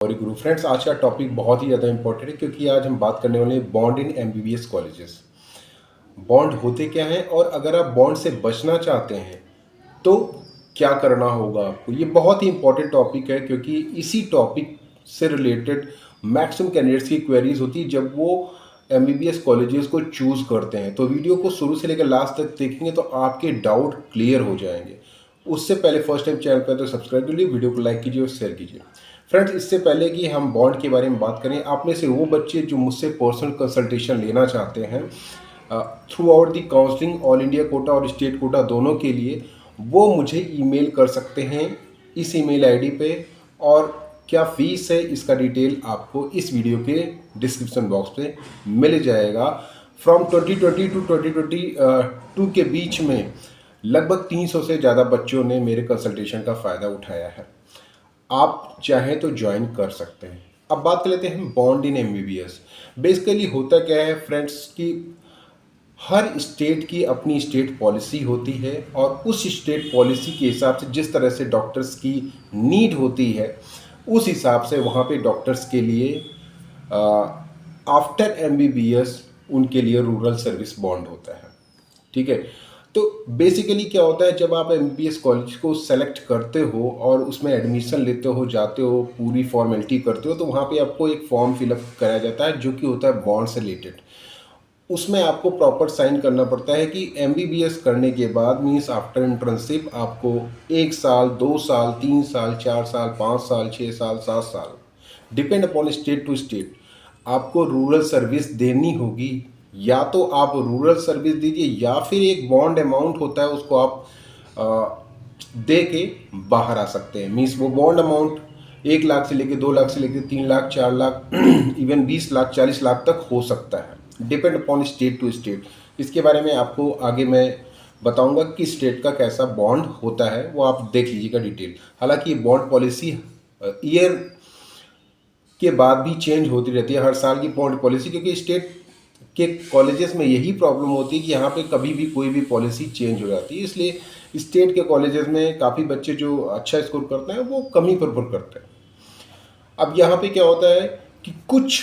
गौरी गुरु। Friends, आज का topic बहुत ही ज़्यादा इंपॉर्टेंट है क्योंकि आज हम बात करने वाले हैं bond in MBBS colleges. Bond होते क्या हैं और अगर आप बॉन्ड से बचना चाहते हैं तो क्या करना होगा आपको। ये बहुत ही इंपॉर्टेंट टॉपिक है क्योंकि इसी टॉपिक से रिलेटेड मैक्सिमम कैंडिडेट्स की क्वेरीज होती है जब वो एमबीबीएस कॉलेजेस को चूज़ करते हैं। तो वीडियो को शुरू से लेकर लास्ट तक देखेंगे तो आपके डाउट क्लियर हो जाएंगे। उससे पहले फर्स्ट टाइम चैनल पर तो सब्सक्राइब कर लीजिए, वीडियो को लाइक कीजिए और शेयर कीजिए। फ्रेंड्स, इससे पहले कि हम बॉन्ड के बारे में बात करें, आप में से वो बच्चे जो मुझसे पर्सनल कंसल्टेशन लेना चाहते हैं through out the counselling, all India quota और स्टेट कोटा दोनों के लिए, वो मुझे ईमेल कर सकते हैं इस ईमेल आईडी पे। और क्या फ़ीस है इसका डिटेल आपको इस वीडियो के डिस्क्रिप्शन बॉक्स पे मिल जाएगा। फ्रॉम 2020 टू 2022 के बीच में लगभग 300 से ज़्यादा बच्चों ने मेरे कंसल्टेशन का फ़ायदा उठाया है। आप चाहें तो ज्वाइन कर सकते हैं। अब बात कर लेते हैं बॉन्ड इन एमबीबीएस। बेसिकली होता क्या है फ्रेंड्स कि हर स्टेट की अपनी स्टेट पॉलिसी होती है और उस स्टेट पॉलिसी के हिसाब से जिस तरह से डॉक्टर्स की नीड होती है उस हिसाब से वहाँ पे डॉक्टर्स के लिए आफ्टर एमबीबीएस उनके लिए रूरल सर्विस बॉन्ड होता है। ठीक है, तो बेसिकली क्या होता है, जब आप एमबीबीएस कॉलेज को सेलेक्ट करते हो और उसमें एडमिशन लेते हो, जाते हो, पूरी फॉर्मेलिटी करते हो, तो वहाँ पे आपको एक फॉर्म फिलअप कराया जाता है जो कि होता है बॉन्ड से रिलेटेड। उसमें आपको प्रॉपर साइन करना पड़ता है कि एमबीबीएस करने के बाद मीन्स आफ्टर इंटर्नशिप आपको 1 साल, 2 साल, 3 साल, 4 साल, 5 साल, 6 साल, 7 साल, depend upon state to state आपको रूरल सर्विस देनी होगी। या तो आप रूरल सर्विस दीजिए या फिर एक बॉन्ड अमाउंट होता है उसको आप दे के बाहर आ सकते हैं। मीन्स वो बॉन्ड अमाउंट 1 लाख से लेकर 2 लाख से लेकर 3 लाख, 4 लाख इवन 20 लाख, 40 लाख तक हो सकता है, depend upon state to state. इसके बारे में आपको आगे मैं बताऊंगा कि स्टेट का कैसा बॉन्ड होता है, वो आप देख लीजिएगा डिटेल। हालांकि ये बॉन्ड पॉलिसी ईयर के बाद भी चेंज होती रहती है, हर साल की बॉन्ड पॉलिसी, क्योंकि स्टेट के कॉलेजेस में यही प्रॉब्लम होती है कि यहाँ पे कभी भी कोई भी पॉलिसी चेंज हो जाती है। इसलिए स्टेट के कॉलेजेस में काफ़ी बच्चे जो अच्छा स्कोर करते हैं वो कम ही प्रेफर करते हैं। अब यहाँ पे क्या होता है कि कुछ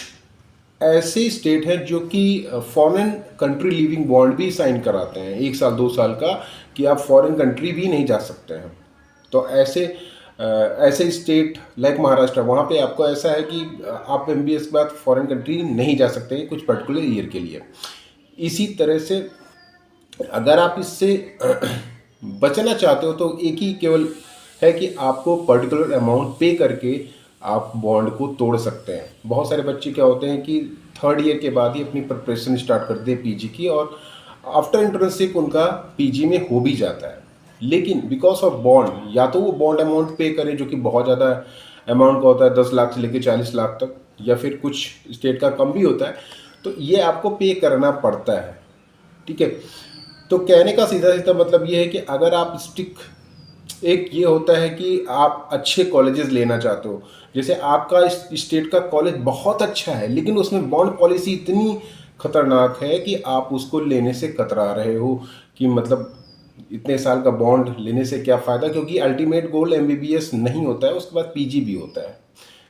ऐसे स्टेट हैं जो कि फॉरेन कंट्री लिविंग बॉन्ड भी साइन कराते हैं 1 साल 2 साल का, कि आप फॉरेन कंट्री भी नहीं जा सकते हैं। तो ऐसे स्टेट लाइक महाराष्ट्र, वहाँ पे आपको ऐसा है कि आप एमबीबीएस के बाद फॉरेन कंट्री नहीं जा सकते हैं कुछ पर्टिकुलर ईयर के लिए। इसी तरह से अगर आप इससे बचना चाहते हो तो एक ही केवल है कि आपको पर्टिकुलर अमाउंट पे करके आप बॉन्ड को तोड़ सकते हैं। बहुत सारे बच्चे क्या होते हैं कि 3rd ईयर के बाद ही अपनी प्रिपरेशन स्टार्ट करते हैं पीजी की, और आफ्टर इंटर्नशिप उनका पीजी में हो भी जाता है। लेकिन बिकॉज ऑफ बॉन्ड, या तो वो बॉन्ड अमाउंट पे करें जो कि बहुत ज़्यादा अमाउंट का होता है, 10 लाख से लेकर 40 लाख तक, या फिर कुछ स्टेट का कम भी होता है, तो ये आपको पे करना पड़ता है। ठीक है, तो कहने का सीधा सीधा मतलब ये है कि अगर आप एक ये होता है कि आप अच्छे कॉलेजेस लेना चाहते हो, जैसे आपका स्टेट का कॉलेज बहुत अच्छा है लेकिन उसमें बॉन्ड पॉलिसी इतनी खतरनाक है कि आप उसको लेने से कतरा रहे हो कि मतलब इतने साल का बॉन्ड लेने से क्या फ़ायदा, क्योंकि अल्टीमेट गोल एमबीबीएस नहीं होता है, उसके बाद पीजी भी होता है।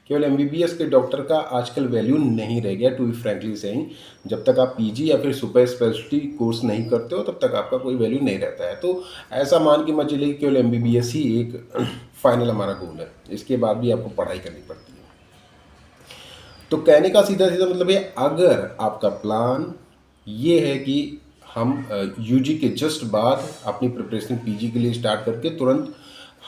केवल एमबीबीएस के डॉक्टर का आजकल वैल्यू नहीं रह गया, टू बी फ्रैंकली सेइंग। जब तक आप पीजी या फिर सुपर स्पेशलिटी कोर्स नहीं करते हो तब तक आपका कोई वैल्यू नहीं रहता है। तो ऐसा मान के मत चलिए कि केवल एमबीबीएस ही एक फाइनल हमारा गोल है, इसके बाद भी आपको पढ़ाई करनी पड़ती है। तो कहने का सीधा सीधा मतलब है, अगर आपका प्लान ये है कि हम यूजी के जस्ट बाद अपनी प्रिपरेशन पीजी के लिए स्टार्ट करके तुरंत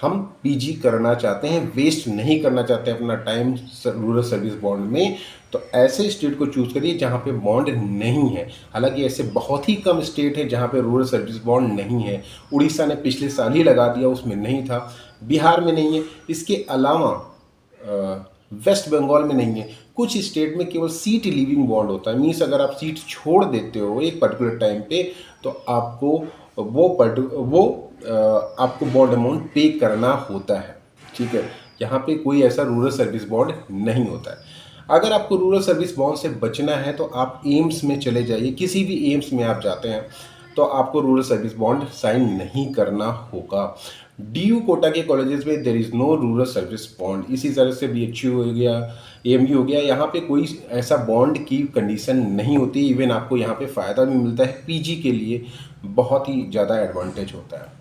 हम पीजी करना चाहते हैं, वेस्ट नहीं करना चाहते अपना टाइम रूरल सर्विस बॉन्ड में, तो ऐसे स्टेट को चूज़ करिए जहाँ पे बॉन्ड नहीं है। हालांकि ऐसे बहुत ही कम स्टेट हैं जहाँ पे रूरल सर्विस बॉन्ड नहीं है। उड़ीसा ने पिछले साल ही लगा दिया, उसमें नहीं था। बिहार में नहीं है। इसके अलावा वेस्ट बंगाल में नहीं है। कुछ स्टेट में केवल सीट लिविंग बॉन्ड होता है। मीन्स अगर आप सीट छोड़ देते हो एक पर्टिकुलर टाइम पे तो आपको आपको बॉन्ड अमाउंट पे करना होता है। ठीक है, यहाँ पे कोई ऐसा रूरल सर्विस बॉन्ड नहीं होता है। अगर आपको रूरल सर्विस बॉन्ड से बचना है तो आप एम्स में चले जाइए। किसी भी एम्स में आप जाते हैं तो आपको रूरल सर्विस बॉन्ड साइन नहीं करना होगा। डीयू कोटा के कॉलेजेस में there is no rural service bond. इसी तरह से बीएचयू हो गया, एएमयू हो गया, यहाँ पे कोई ऐसा बॉन्ड की कंडीशन नहीं होती। इवन आपको यहाँ पे फ़ायदा भी मिलता है, पीजी के लिए बहुत ही ज़्यादा एडवांटेज होता है।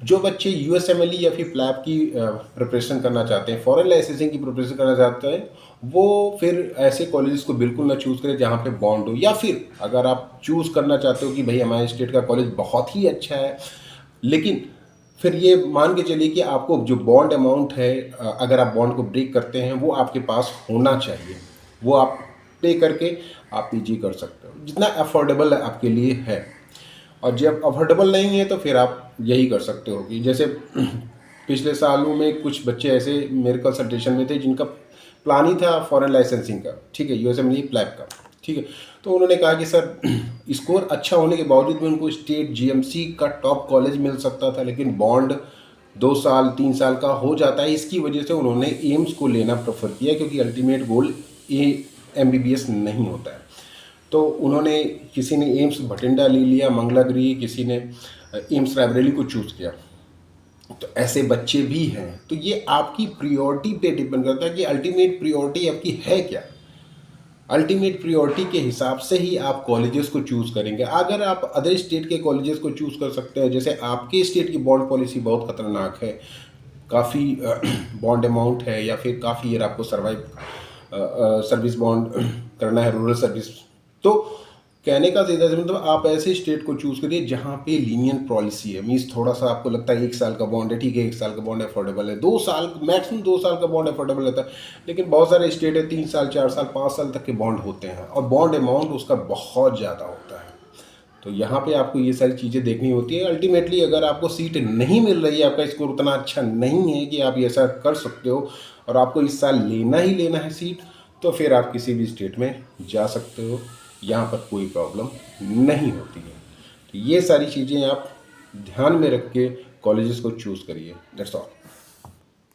जो बच्चे यूएसएमएलई या फिर फ्लैप की प्रिपरेशन करना चाहते हैं, फॉरेन लाइसेंसिंग की प्रिपरेशन करना चाहते हैं, वो फिर ऐसे कॉलेजेस को बिल्कुल ना चूज़ करें जहाँ पे बॉन्ड हो। या फिर अगर आप चूज़ करना चाहते हो कि भाई हमारे स्टेट का कॉलेज बहुत ही अच्छा है, लेकिन फिर ये मान के चलिए कि आपको जो बॉन्ड अमाउंट है, अगर आप बॉन्ड को ब्रेक करते हैं, वो आपके पास होना चाहिए। वो आप पे करके आप पीजी कर सकते हो, जितना अफोर्डेबल आपके लिए है। और जब अफोर्डेबल नहीं है तो फिर आप यही कर सकते हो कि जैसे पिछले सालों में कुछ बच्चे ऐसे मेरे कंसल्टेशन में थे जिनका प्लान ही था फॉरेन लाइसेंसिंग का, ठीक है, यूएसएमएलई फ्लैप का, ठीक है। तो उन्होंने कहा कि सर स्कोर अच्छा होने के बावजूद भी उनको स्टेट जीएमसी का टॉप कॉलेज मिल सकता था, लेकिन बॉन्ड 2 साल 3 साल का हो जाता है। इसकी वजह से उन्होंने एम्स को लेना प्रेफर किया, क्योंकि अल्टीमेट गोल एमबीबीएस नहीं होता है। तो उन्होंने, किसी ने एम्स भटिंडा ले लिया, मंगलागिरी, किसी ने एम्स रायबरेली को चूज़ किया। तो ऐसे बच्चे भी हैं। तो ये आपकी प्रायोरिटी पे डिपेंड करता है कि अल्टीमेट प्रायोरिटी आपकी है क्या। अल्टीमेट प्रायोरिटी के हिसाब से ही आप कॉलेजेस को चूज़ करेंगे। अगर आप अदर स्टेट के कॉलेजेस को चूज़ कर सकते हैं, जैसे आपके स्टेट की बॉन्ड पॉलिसी बहुत ख़तरनाक है, काफ़ी बॉन्ड अमाउंट है, या फिर काफ़ी ईयर आपको सर्विस बॉन्ड करना है, रूरल सर्विस। तो कहने का सीधा सा मतलब आप ऐसे स्टेट को चूज़ करिए जहाँ पे लीनियंट पॉलिसी है। मीन्स थोड़ा सा आपको लगता है 1 साल का बॉन्ड है, ठीक है, 1 साल का बॉन्ड अफोर्डेबल है, 2 साल मैक्सिमम 2 साल का बॉन्ड अफोर्डेबल रहता है। लेकिन बहुत सारे स्टेट है 3 साल 4 साल 5 साल तक के बॉन्ड होते हैं, और बॉन्ड अमाउंट उसका बहुत ज़्यादा होता है। तो यहाँ पे आपको ये सारी चीज़ें देखनी होती है। अल्टीमेटली अगर आपको सीट नहीं मिल रही है, आपका स्कोर उतना अच्छा नहीं है कि आप ऐसा कर सकते हो, और आपको इस साल लेना ही लेना है सीट, तो फिर आप किसी भी स्टेट में जा सकते हो, यहाँ पर कोई प्रॉब्लम नहीं होती है। तो ये सारी चीज़ें आप ध्यान में रख के कॉलेजेस को चूज़ करिए। That's all.